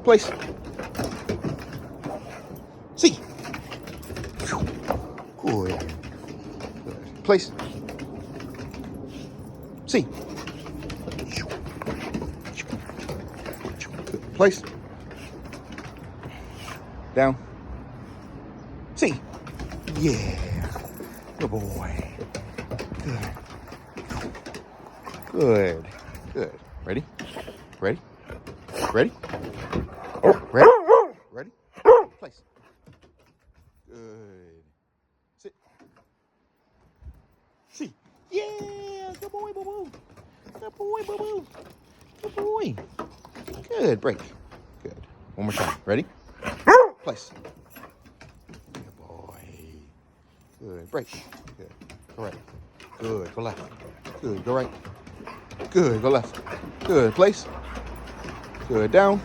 Place. C. Good. Good. Place. C. Good. Place. Down. C. Yeah. Good boy. Good. Good. Good. Ready? Ready? Ready? Ready? Ready? Place. Good. Sit. See. Yeah. Good boy, boo boo. Good boy, boo boo. Good boy. Good. Break. Good. One more time. Ready? Place. Good boy. Good. Break. Good. Go right. Good. Go left. Good. Go right. Good. Go left. Good. Place. Good. Down.